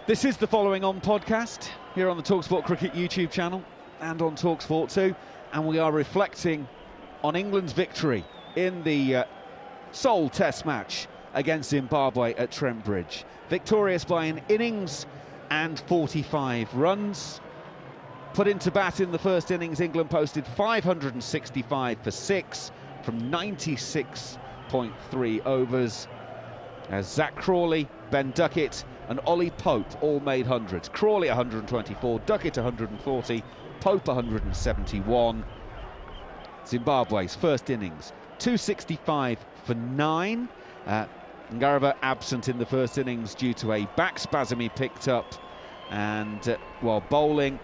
This is the Following On podcast here on the talkSPORT Cricket YouTube channel and on talkSPORT 2, and we are reflecting on England's victory in the sole Test match against Zimbabwe at Trent Bridge. Victorious by an innings and 45 runs. Put into bat in the first innings, England posted 565 for 6 from 96.3 overs, as Zach Crawley, Ben Duckett and Ollie Pope all made hundreds. Crawley 124, Duckett 140, Pope 171. Zimbabwe's first innings, 265 for 9. Ngarava absent in the first innings due to a back spasm he picked up, and while bowling,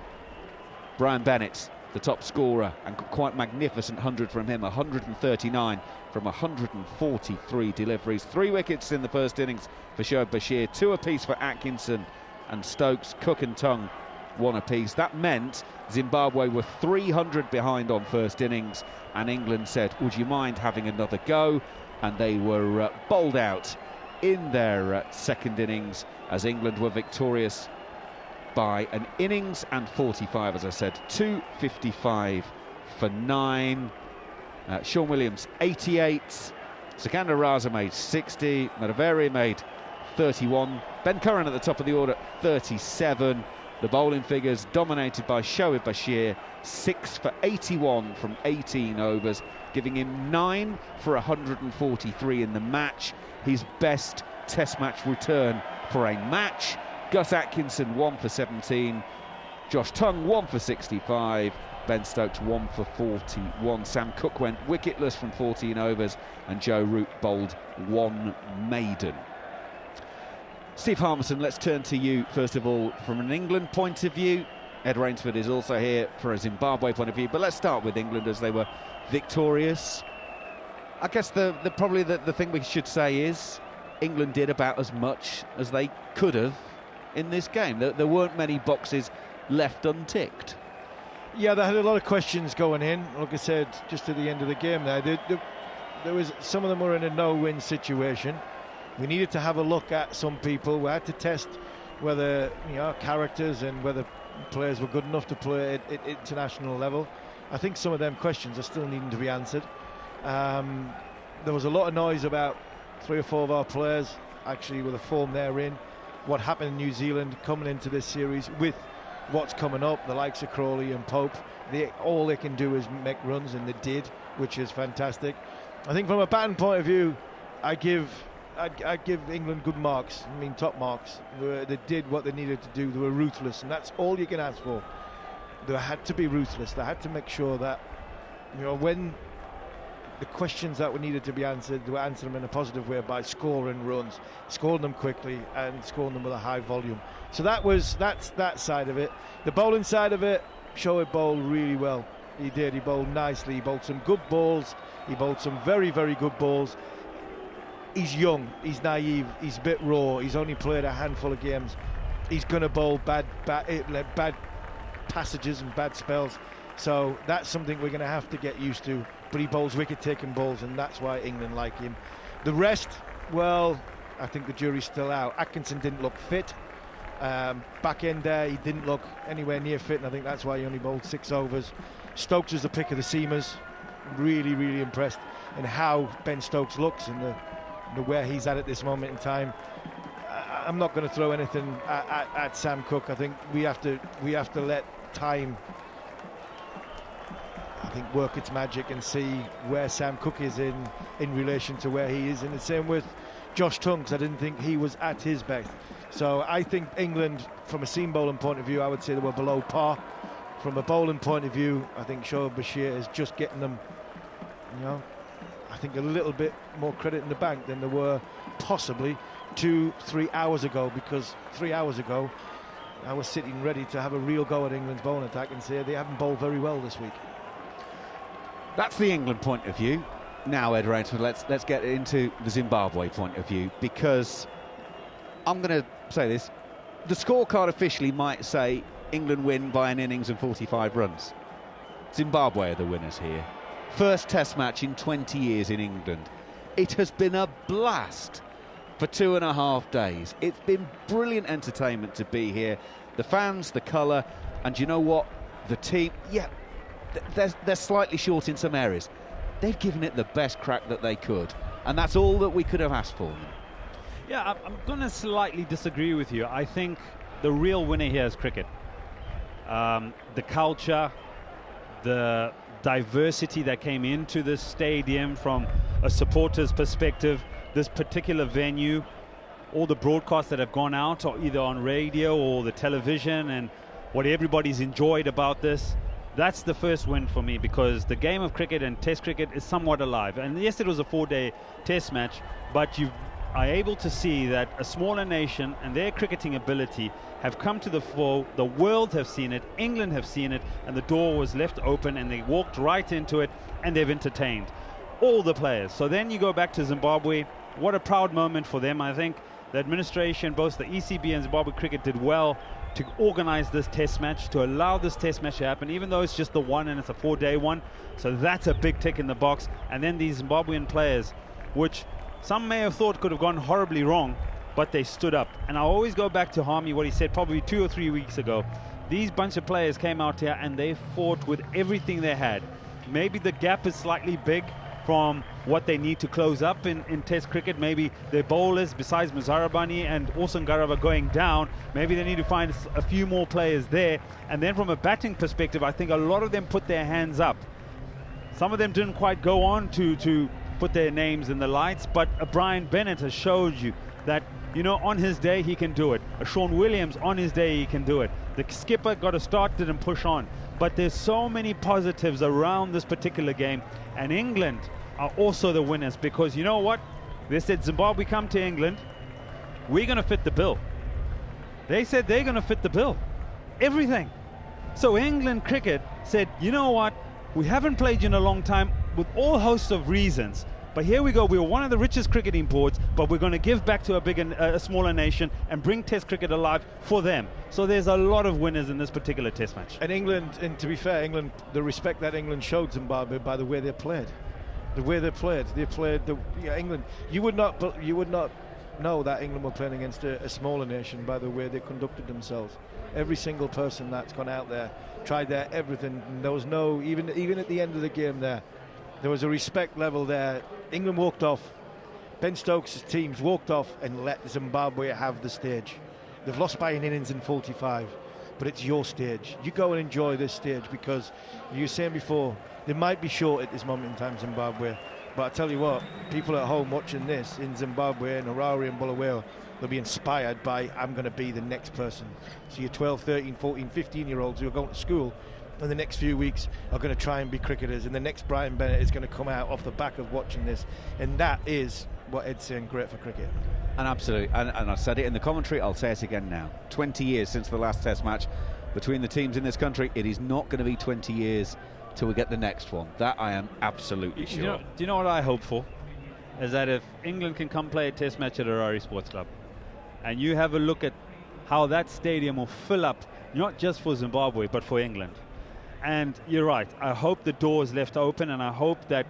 Brian Bennett, the top scorer, and quite magnificent 100 from him, 139 from 143 deliveries. 3 wickets in the first innings for Shoaib Bashir, 2 apiece for Atkinson and Stokes. Cook and Tongue 1 apiece. That meant Zimbabwe were 300 behind on first innings, and England said, would you mind having another go? And they were bowled out in their second innings, as England were victorious by an innings and 45, as I said, 255 for 9. Sean Williams 88, Sikandar Raza made 60, Madaveri made 31, Ben Curran at the top of the order 37. The bowling figures dominated by Shoaib Bashir, 6 for 81 from 18 overs, giving him 9 for 143 in the match, his best Test match return for a match. Gus Atkinson 1 for 17, Josh Tongue 1 for 65, Ben Stokes 1 for 41. Sam Cook went wicketless from 14 overs, and Joe Root bowled 1 maiden. Steve Harmison, let's turn to you first of all from an England point of view. Ed Rainsford is also here for a Zimbabwe point of view, but let's start with England, as they were victorious. I guess the thing we should say is England did about as much as they could have in this game. There weren't many boxes left unticked. Yeah, they had a lot of questions going in. Like I said, just at the end of the game there was, some of them were in a no-win situation. We needed to have a look at some people. We had to test whether, characters and whether players were good enough to play at international level. I think some of them questions are still needing to be answered. There was a lot of noise about 3 or 4 of our players, actually, with the form they're in. What happened in New Zealand coming into this series with what's coming up, the likes of Crawley and Pope, all they can do is make runs, and they did, which is fantastic. I think from a batting point of view, I'd give England good marks, top marks. They did what they needed to do. They were ruthless, and that's all you can ask for. They had to be ruthless. They had to make sure that, when the questions that were needed to be answered, they were answering them in a positive way by scoring runs, scoring them quickly, and scoring them with a high volume. So that's that side of it. The bowling side of it, Shoaib bowled really well. He did. He bowled nicely. He bowled some good balls. He bowled some very, very good balls. He's young. He's naive. He's a bit raw. He's only played a handful of games. He's going to bowl bad passages and bad spells. So that's something we're going to have to get used to. But he bowls wicket-taking balls, and that's why England like him. The rest, well, I think the jury's still out. Atkinson didn't look fit. Back end there, he didn't look anywhere near fit, and I think that's why he only bowled 6 overs. Stokes was the pick of the seamers. Really, really impressed in how Ben Stokes looks and the where he's at this moment in time. I'm not going to throw anything at Sam Cook. I think we have to let time, I think, work its magic and see where Sam Cook is in relation to where he is. And the same with Josh Tongue, because I didn't think he was at his best. So I think England, from a seam bowling point of view, I would say they were below par. From a bowling point of view, I think Shoaib Bashir is just getting them, I think a little bit more credit in the bank than there were possibly 2-3 hours ago, because 3 hours ago I was sitting ready to have a real go at England's bowling attack and say they haven't bowled very well this week. That's the England point of view. Now, Ed Rainsford, let's get into the Zimbabwe point of view, because I'm going to say this. The scorecard officially might say England win by an innings and 45 runs. Zimbabwe are the winners here. First Test match in 20 years in England. It has been a blast for 2.5 days. It's been brilliant entertainment to be here. The fans, the colour, and you know what? The team, yeah, they're slightly short in some areas. They've given it the best crack that they could, and that's all that we could have asked for them. Yeah, I'm going to slightly disagree with you. I think the real winner here is cricket. The culture, the diversity that came into this stadium from a supporter's perspective, this particular venue, all the broadcasts that have gone out, or either on radio or the television, and what everybody's enjoyed about this. That's the first win for me, because the game of cricket and Test cricket is somewhat alive. And yes, it was a 4-day Test match, but you are able to see that a smaller nation and their cricketing ability have come to the fore. The world have seen it, England have seen it, and the door was left open and they walked right into it, and they've entertained all the players. So then you go back to Zimbabwe. What a proud moment for them. I think the administration, both the ECB and Zimbabwe Cricket, did well to organize this Test match, to allow this Test match to happen, even though it's just the one and it's a 4-day one. So that's a big tick in the box. And then these Zimbabwean players, which some may have thought could have gone horribly wrong, but they stood up. And I always go back to Harmy, what he said probably 2 or 3 weeks ago. These bunch of players came out here and they fought with everything they had. Maybe the gap is slightly big from what they need to close up in Test cricket. Maybe their bowlers, besides Muzarabani and Osangarava going down, maybe they need to find a few more players there. And then from a batting perspective, I think a lot of them put their hands up. Some of them didn't quite go on to put their names in the lights, but Brian Bennett has showed you that, you know, on his day he can do it. Sean Williams, on his day he can do it. The skipper got a start, didn't push on. But there's so many positives around this particular game, and England are also the winners, because you know what? They said, Zimbabwe, come to England, we're going to fit the bill. They said they're going to fit the bill. Everything. So England cricket said, you know what? We haven't played you in a long time, with all hosts of reasons. But here we go. We're one of the richest cricketing boards, but we're going to give back to a smaller nation and bring Test cricket alive for them. So there's a lot of winners in this particular Test match. And England, and to be fair, England, the respect that England showed Zimbabwe by the way they played. The way they played. England. You would not know that England were playing against a smaller nation by the way they conducted themselves. Every single person that's gone out there tried their everything. And there was no, even at the end of the game there was a respect level there. England walked off. Ben Stokes' teams walked off and let Zimbabwe have the stage. They've lost by an innings in 45, but it's your stage. You go and enjoy this stage, because you were saying before, they might be short at this moment in time, Zimbabwe, but I tell you what, people at home watching this in Zimbabwe and Harare and Bulawayo, they'll be inspired by, I'm going to be the next person. So your 12, 13, 14, 15-year-olds who are going to school in the next few weeks are going to try and be cricketers, and the next Brian Bennett is going to come out off the back of watching this, and that is what Ed's saying, great for cricket. And absolutely, and I said it in the commentary, I'll say it again now. 20 years since the last Test match between the teams in this country. It is not going to be 20 years till we get the next one. That I am absolutely sure. Do you know what I hope for? Is that if England can come play a Test match at Harare Sports Club, and you have a look at how that stadium will fill up, not just for Zimbabwe, but for England. And you're right, I hope the door is left open, and I hope that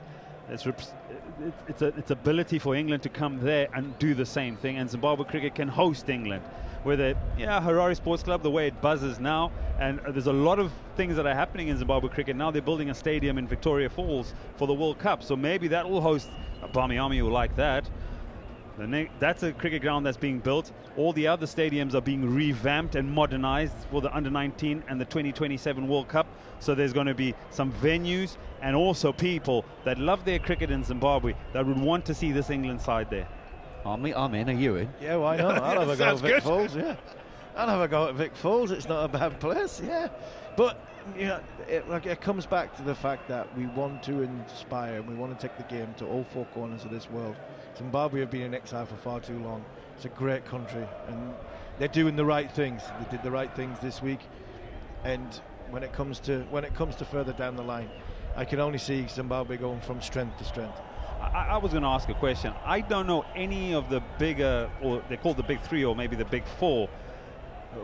it's ability for England to come there and do the same thing, and Zimbabwe cricket can host England. Whether, Harare Sports Club, the way it buzzes now, and there's a lot of things that are happening in Zimbabwe cricket now. They're building a stadium in Victoria Falls for the World Cup, so maybe that will host a Bamiami will like that. That's a cricket ground that's being built. All the other stadiums are being revamped and modernized for the Under-19 and the 2027 World Cup. So there's going to be some venues and also people that love their cricket in Zimbabwe that would want to see this England side there. I'm in. Are you in? Yeah, why not? I'll have a go at Vic Falls, yeah. I'll have a go at Vic Falls. It's not a bad place, yeah. But it comes back to the fact that we want to inspire and we want to take the game to all four corners of this world. Zimbabwe have been in exile for far too long. It's a great country, and they're doing the right things. They did the right things this week, and when it comes to further down the line, I can only see Zimbabwe going from strength to strength. I was going to ask a question. I don't know any of the bigger, or they're called the big three, or maybe the big four,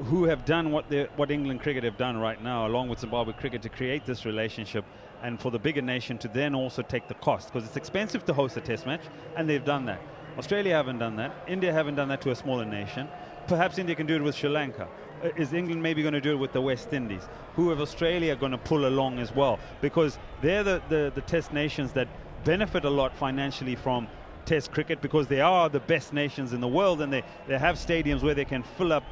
who have done what England cricket have done right now, along with Zimbabwe cricket, to create this relationship, and for the bigger nation to then also take the cost, because it's expensive to host a Test match, and they've done that. Australia haven't done that. India haven't done that to a smaller nation. Perhaps India can do it with Sri Lanka. Is England maybe going to do it with the West Indies? Who have Australia going to pull along as well? Because they're the test nations that benefit a lot financially from test cricket, because they are the best nations in the world, and they have stadiums where they can fill up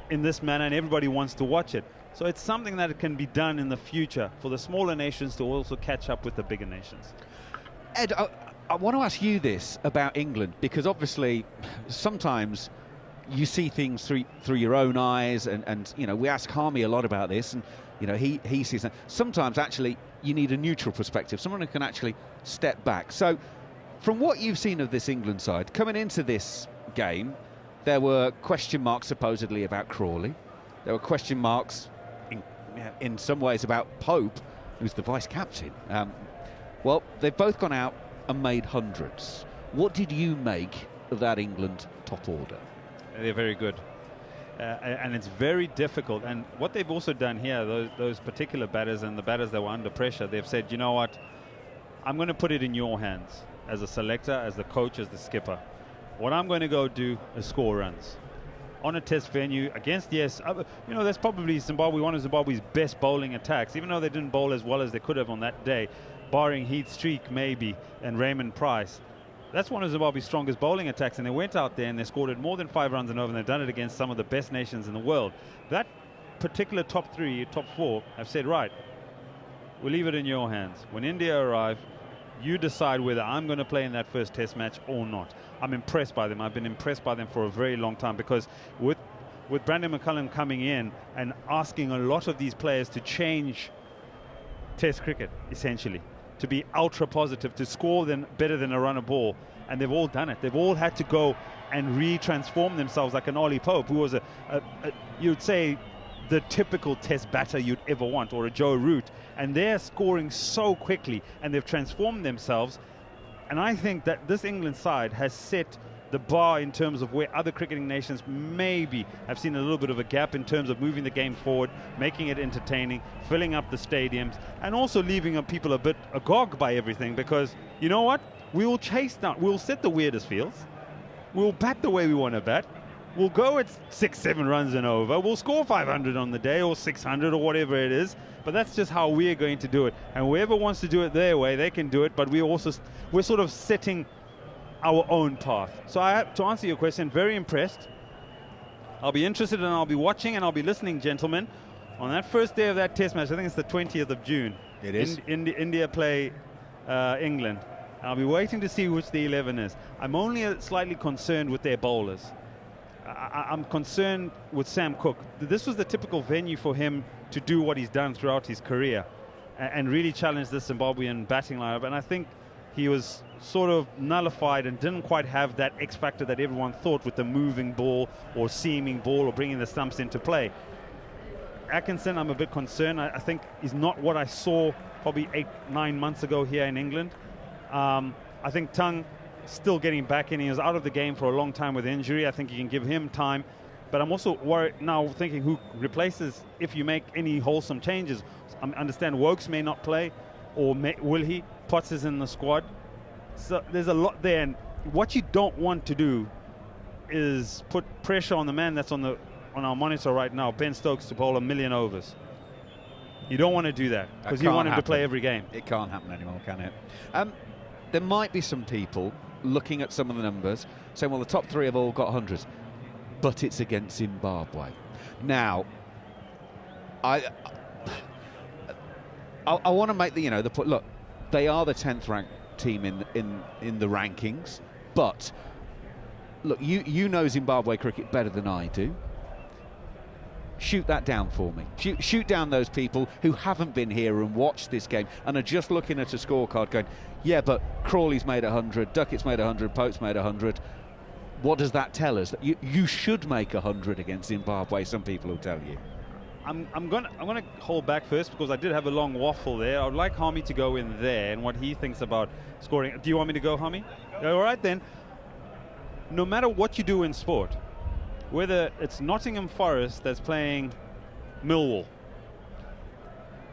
in this manner and everybody wants to watch it. So it's something that can be done in the future for the smaller nations to also catch up with the bigger nations. Ed, I want to ask you this about England, because obviously sometimes you see things through your own eyes, and you know, we ask Harmy a lot about this, and you know, he sees that. Sometimes actually you need a neutral perspective, someone who can actually step back. So from what you've seen of this England side, coming into this game, there were question marks supposedly about Crawley. There were question marks in some ways about Pope, who's the vice-captain. Well, they've both gone out and made hundreds. What did you make of that England top order? They're very good. And it's very difficult. And what they've also done here, those particular batters and the batters that were under pressure, they've said, you know what, I'm going to put it in your hands as a selector, as the coach, as the skipper. What I'm going to go do is score runs on a test venue against, yes, you know, that's probably one of Zimbabwe's best bowling attacks, even though they didn't bowl as well as they could have on that day, barring Heath Streak maybe and Raymond Price. That's one of Zimbabwe's strongest bowling attacks, and they went out there and they scored more than 5 runs and over, and they've done it against some of the best nations in the world. That particular top 3, top 4 have said, right, we'll leave it in your hands. When India arrive, you decide whether I'm going to play in that first test match or not. I'm impressed by them. I've been impressed by them for a very long time, because with Brandon McCullum coming in and asking a lot of these players to change test cricket, essentially, to be ultra positive, to score better than a run a ball, and they've all done it. They've all had to go and re-transform themselves, like an Ollie Pope, who was you'd say, the typical test batter you'd ever want, or a Joe Root, and they're scoring so quickly and they've transformed themselves. And I think that this England side has set the bar in terms of where other cricketing nations maybe have seen a little bit of a gap in terms of moving the game forward, making it entertaining, filling up the stadiums, and also leaving people a bit agog by everything, because you know what? We will chase down, we'll set the weirdest fields, we'll bat the way we want to bat, we'll go at 6-7 runs and over, we'll score 500 on the day or 600 or whatever it is, but that's just how we're going to do it. And whoever wants to do it their way, they can do it, but we're sort of setting our own path. So to answer your question, very impressed. I'll be interested, and I'll be watching and I'll be listening, gentlemen, on that first day of that test match. I think it's the 20th of June. It is. India play England. I'll be waiting to see which the 11 is. I'm only slightly concerned with their bowlers. I'm concerned with Sam Cook. This was the typical venue for him to do what he's done throughout his career and really challenge the Zimbabwean batting lineup. And I think he was sort of nullified and didn't quite have that X factor that everyone thought with the moving ball or seaming ball or bringing the stumps into play. Atkinson, I'm a bit concerned. I think he's not what I saw probably 8-9 months ago here in England. I think Tung still getting back in. He was out of the game for a long time with injury. I think you can give him time. But I'm also worried now, thinking who replaces if you make any wholesome changes. I understand Wokes may not play, or will he? Potts is in the squad. So there's a lot there. And what you don't want to do is put pressure on the man that's on our monitor right now, Ben Stokes, to bowl 1 million overs. You don't want to do that, because you want him to play every game. It can't happen anymore, can it? There might be some people looking at some of the numbers saying, well, the top 3 have all got 100s, but it's against Zimbabwe. Now, I want to make the point. Look, they are the 10th ranked team in the rankings, but look, you know Zimbabwe cricket better than I do. Shoot that down for me. Shoot down those people who haven't been here and watched this game and are just looking at a scorecard going, yeah, but Crawley's made 100, Duckett's made 100, Pope's made 100. What does that tell us? That you should make 100 against Zimbabwe, some people will tell you. I'm going to hold back first, because I did have a long waffle there. I would like Harmy to go in there and what he thinks about scoring. Do you want me to go, Harmy? All right, then. No matter what you do in sport, whether it's Nottingham Forest that's playing Millwall,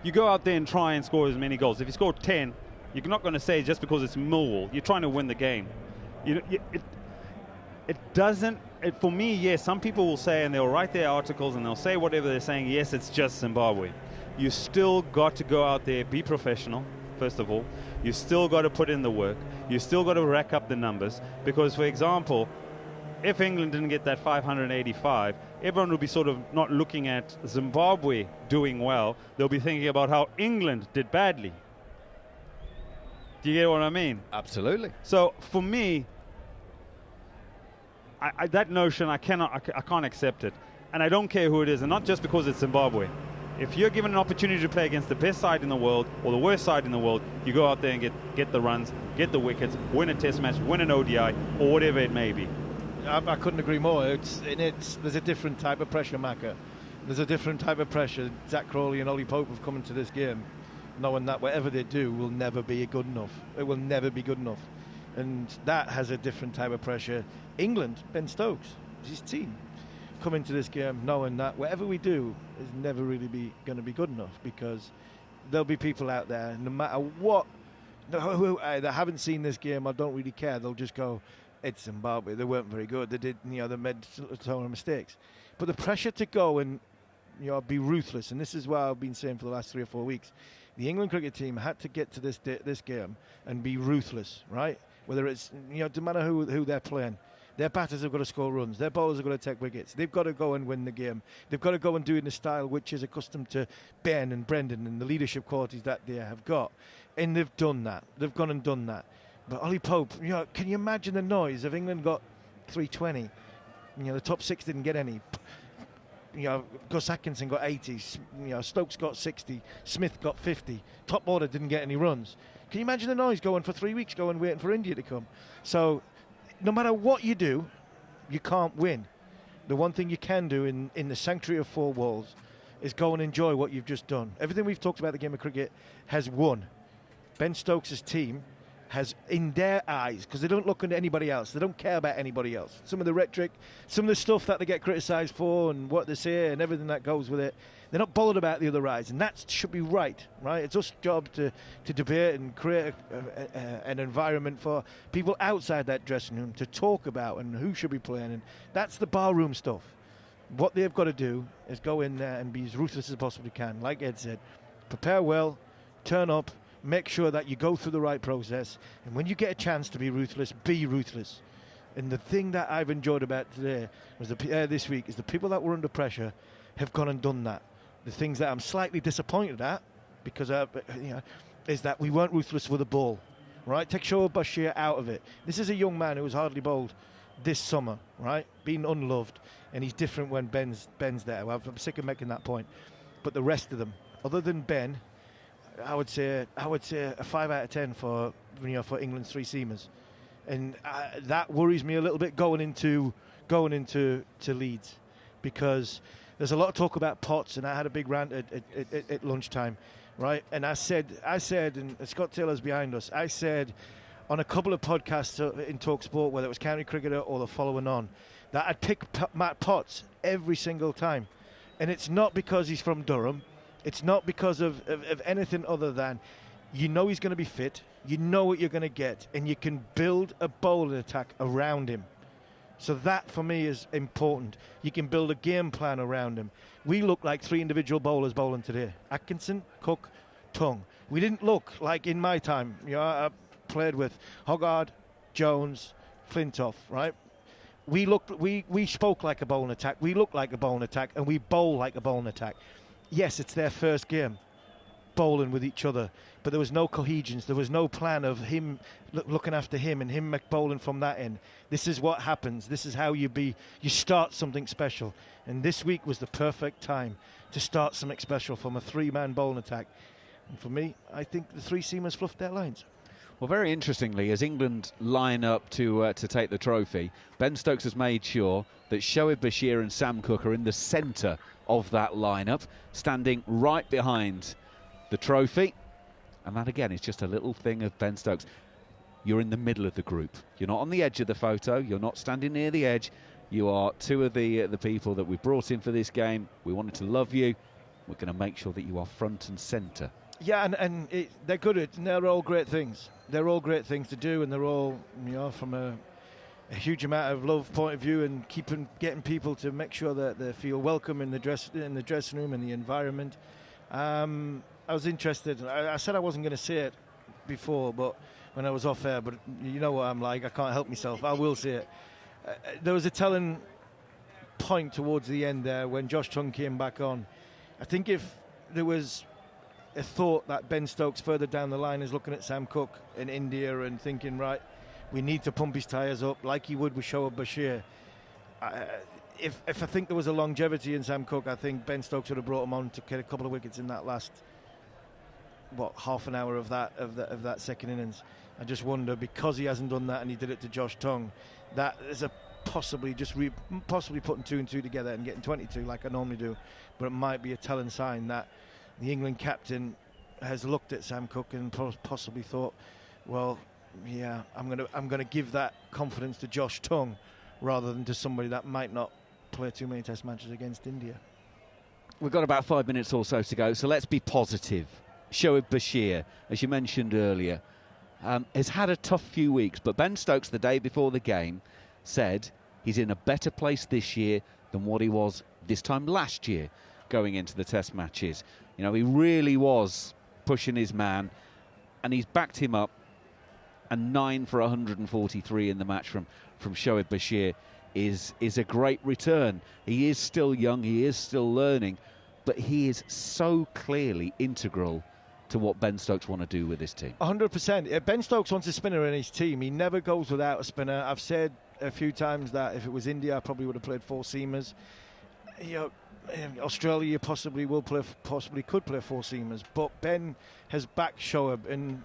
you go out there and try and score as many goals. If you score 10, you're not going to say just because it's Millwall. You're trying to win the game. it doesn't. For me, yes, some people will say, and they'll write their articles and they'll say whatever they're saying. Yes, it's just Zimbabwe. You still got to go out there, be professional. First of all, you still got to put in the work. You still got to rack up the numbers, because, for example, if England didn't get that 585, everyone would be sort of not looking at Zimbabwe doing well. They'll be thinking about how England did badly. Do you get what I mean? Absolutely. So for me, that notion, I can't accept it, and I don't care who it is, and not just because it's Zimbabwe. If you're given an opportunity to play against the best side in the world or the worst side in the world, you go out there and get the runs, get the wickets, win a test match, win an ODI, or whatever it may be. I couldn't agree more. There's a different type of pressure, Macca. There's a different type of pressure. Zach Crawley and Ollie Pope have come into this game knowing that whatever they do will never be good enough. It will never be good enough. And that has a different type of pressure. England, Ben Stokes, his team, come into this game knowing that whatever we do is never really going to be good enough, because there'll be people out there, no matter what, who either haven't seen this game or don't really care, they'll just go, it's Zimbabwe, they weren't very good, they made a ton of mistakes. But the pressure to go and be ruthless, and this is what I've been saying for the last 3 or 4 weeks, the England cricket team had to get to this game and be ruthless, right? Whether it's, no matter who they're playing, their batters have got to score runs, their bowlers have got to take wickets, they've got to go and win the game, they've got to go and do it in a style which is accustomed to Ben and Brendan and the leadership qualities that they have got, and they've done that, they've gone and done that. But Ollie Pope, can you imagine the noise if England got 320? The top 6 didn't get any. Gus Atkinson got 80, Stokes got 60, Smith got 50, top order didn't get any runs. Can you imagine the noise going for 3 weeks, waiting for India to come? So no matter what you do, you can't win. The one thing you can do in the sanctuary of 4 walls is go and enjoy what you've just done. Everything we've talked about the game of cricket has won. Ben Stokes' team has, in their eyes, because they don't look at anybody else, they don't care about anybody else. Some of the rhetoric, some of the stuff that they get criticised for and what they say and everything that goes with it, they're not bothered about the other eyes, and that should be right? It's our job to debate and create an environment for people outside that dressing room to talk about and who should be playing, and that's the barroom stuff. What they've got to do is go in there and be as ruthless as possibly can. Like Ed said, prepare well, turn up, make sure that you go through the right process, and when you get a chance to be ruthless, be ruthless. And the thing that I've enjoyed about today was this week is the people that were under pressure have gone and done that. The things that I'm slightly disappointed at, because is that we weren't ruthless with the ball. Right, take Shoaib Bashir out of it. This is a young man who was hardly bowled this summer, right, being unloved, and he's different when Ben's there. Well, I'm sick of making that point. But the rest of them, other than Ben, I would say a 5 out of 10 for England's 3 seamers, and that worries me a little bit going into Leeds, because there's a lot of talk about Potts, and I had a big rant at lunchtime, right? And I said, and Scott Taylor's behind us, I said on a couple of podcasts in talkSPORT, whether it was County Cricketer or the following on, that I'd pick Matt Potts every single time, and it's not because he's from Durham. It's not because of anything other than he's going to be fit, you know what you're going to get, and you can build a bowling attack around him. So that, for me, is important. You can build a game plan around him. We look like 3 individual bowlers bowling today. Atkinson, Cook, Tongue. We didn't look like in my time. I played with Hoggard, Jones, Flintoff, right? We spoke like a bowling attack. We look like a bowling attack, and we bowl like a bowling attack. Yes, it's their first game bowling with each other, but there was no cohesion. There was no plan of him looking after him and him bowling from that end. This is what happens. This is how you start something special. And this week was the perfect time to start something special from a 3-man bowling attack. And for me, I think the 3 seamers fluffed their lines. Well, very interestingly, as England line up to take the trophy, Ben Stokes has made sure that Shoaib Bashir and Sam Cook are in the centre of that lineup, standing right behind the trophy. And that, again, is just a little thing of Ben Stokes. You're in the middle of the group. You're not on the edge of the photo. You're not standing near the edge. You are 2 of the people that we brought in for this game. We wanted to love you. We're going to make sure that you are front and centre. Yeah, and they're good at, and they're all great things. They're all great things to do, and they're all, from a a huge amount of love point of view and getting people to make sure that they feel welcome in the dressing room and the environment. I was interested. I said I wasn't going to say it before, but when I was off air, but you know what I'm like. I can't help myself. I will say it. There was a telling point towards the end there when Josh Tongue came back on. I think if there was a thought that Ben Stokes further down the line is looking at Sam Cook in India and thinking, right, we need to pump his tyres up like he would with Shoaib Bashir. If I think there was a longevity in Sam Cook, I think Ben Stokes would have brought him on to get a couple of wickets in that last half an hour of that second innings. I just wonder, because he hasn't done that and he did it to Josh Tongue, that is a possibly putting 2 and 2 together and getting 22 like I normally do, but it might be a telling sign that the England captain has looked at Sam Cook and possibly thought, well, yeah, I'm gonna give that confidence to Josh Tongue rather than to somebody that might not play too many test matches against India. We've got about 5 minutes or so to go, so let's be positive. Shoaib Bashir, as you mentioned earlier, has had a tough few weeks, but Ben Stokes, the day before the game, said he's in a better place this year than what he was this time last year going into the test matches. You know, he really was pushing his man, and he's backed him up. And 9 for 143 in the match from Shoaib Bashir is a great return. He is still young, he is still learning, but he is so clearly integral to what Ben Stokes want to do with this team. 100%. Ben Stokes wants a spinner in his team. He never goes without a spinner. I've said a few times that if it was India, I probably would have played 4 seamers. You know, in Australia, you possibly could play 4 seamers, but Ben has backed Shoaib, and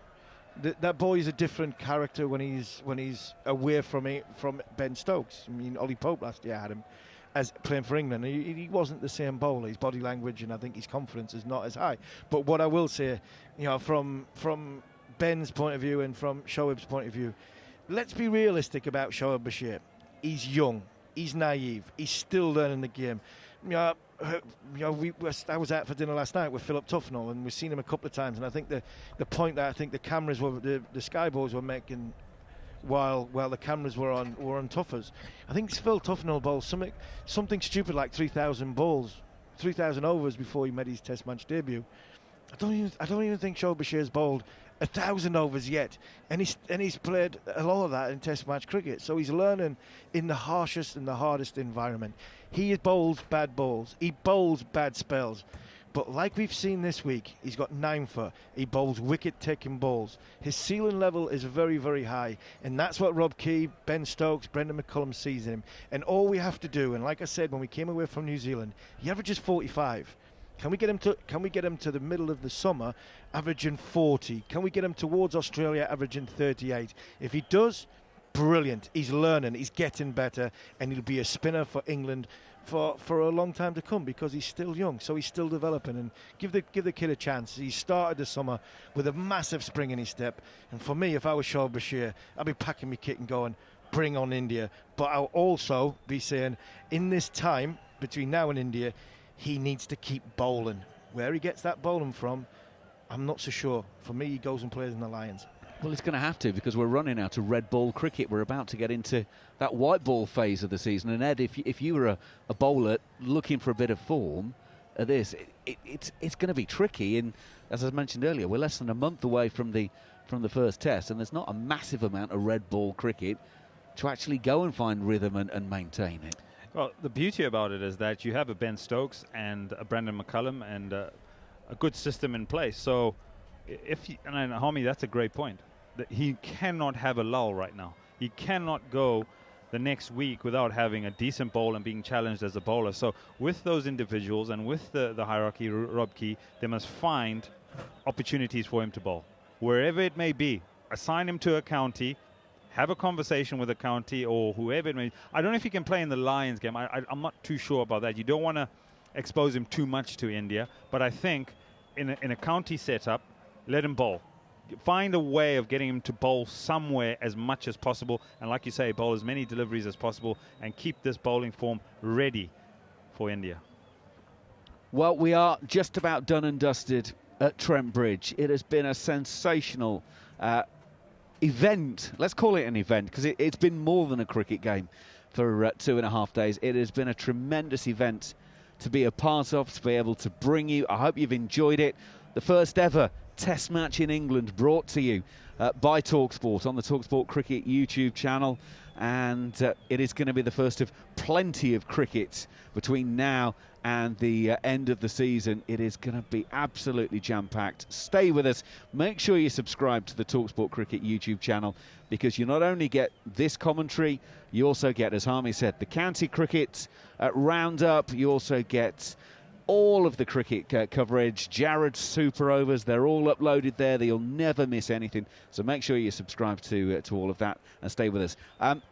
that boy is a different character when he's away from Ben Stokes. I mean, Ollie Pope last year had him as playing for England. He wasn't the same bowler. His body language and I think his confidence is not as high. But what I will say, you know, from Ben's point of view and from Shoaib's point of view, let's be realistic about Shoaib Bashir. He's young. He's naive. He's still learning the game. I was out for dinner last night with Philip Tufnell, and we've seen him a couple of times. And I think the point that I think the cameras were, the Sky boys were making while the cameras were on Tuffers. I think Phil Tufnell bowled something stupid like 3,000 overs before he made his Test match debut. I don't even think Shoaib Bashir's bowled 1,000 overs yet, and he's played a lot of that in Test match cricket. So he's learning in the harshest and the hardest environment. He bowls bad balls, he bowls bad spells, but like we've seen this week, he's got 9 for. He bowls wicket-taking balls. His ceiling level is very, very high, and that's what Rob Key, Ben Stokes, Brendan McCullum sees in him. And all we have to do, and like I said, when we came away from New Zealand, he averages 45. Can we get him to the middle of the summer, averaging 40? Can we get him towards Australia, averaging 38? If he does, brilliant. He's learning, he's getting better, and he'll be a spinner for England for a long time to come, because he's still young, so he's still developing. And give the kid a chance. He started the summer with a massive spring in his step, and for me, if I was Shoaib Bashir, I'd be packing my kit and going, bring on India. But I'll also be saying, in this time between now and India, he needs to keep bowling. Where he gets that bowling from, I'm not so sure. For me, he goes and plays in the Lions. Well, he's going to have to, because we're running out of red ball cricket. We're about to get into that white ball phase of the season. And Ed, if you were a bowler looking for a bit of form at this, it's going to be tricky. And as I mentioned earlier, we're less than a month away from the first test, and there's not a massive amount of red ball cricket to actually go and find rhythm and maintain it. Well, the beauty about it is that you have a Ben Stokes and a Brendan McCullum and a good system in place. So, Harmy, that's a great point. That he cannot have a lull right now. He cannot go the next week without having a decent bowl and being challenged as a bowler. So, with those individuals and with the hierarchy, Rob Key, they must find opportunities for him to bowl, wherever it may be. Assign him to a county. Have a conversation with the county or whoever it may be. I don't know if he can play in the Lions game. I'm not too sure about that. You don't want to expose him too much to India. But I think in a county setup, let him bowl. Find a way of getting him to bowl somewhere as much as possible. And like you say, bowl as many deliveries as possible and keep this bowling form ready for India. Well, we are just about done and dusted at Trent Bridge. It has been a sensational event. Let's call it an event, because it's been more than a cricket game for 2.5 days. It has been a tremendous event to be a part of, to be able to bring you. I hope you've enjoyed it. The first ever Test match in England brought to you by talkSPORT on the talkSPORT Cricket YouTube channel, and it is going to be the first of plenty of cricket between now and the end of the season. It is going to be absolutely jam-packed. Stay with us. Make sure you subscribe to the talkSPORT Cricket YouTube channel, because you not only get this commentary, you also get, as Harmy said, the county cricket roundup. You also get all of the cricket coverage, Jared's Super Overs. They're all uploaded there. You'll never miss anything. So make sure you subscribe to all of that and stay with us.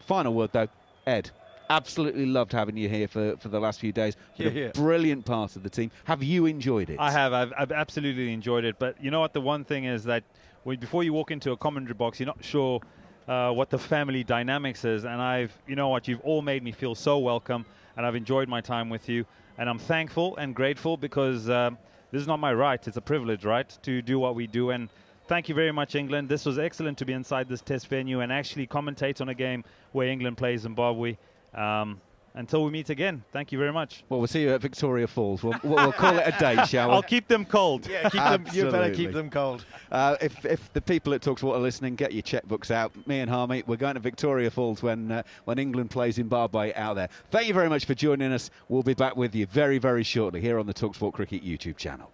Final word, though. Ed, absolutely loved having you here for the last few days. A brilliant part of the team. Have you enjoyed it? I have. I've absolutely enjoyed it. But you know what? The one thing is that before you walk into a commentary box, you're not sure what the family dynamics is. And you know what? You've all made me feel so welcome, and I've enjoyed my time with you. And I'm thankful and grateful, because this is not my right. It's a privilege, right, to do what we do. And thank you very much, England. This was excellent to be inside this test venue and actually commentate on a game where England plays Zimbabwe. Until we meet again, thank you very much. Well, we'll see you at Victoria Falls. We'll call it a day, shall we? I'll keep them cold. Yeah, keep them, you better keep them cold. If the people at talkSPORT are listening, get your checkbooks out. Me and Harmy, we're going to Victoria Falls when England plays Zimbabwe out there. Thank you very much for joining us. We'll be back with you very, very shortly here on the talkSPORT Cricket YouTube channel.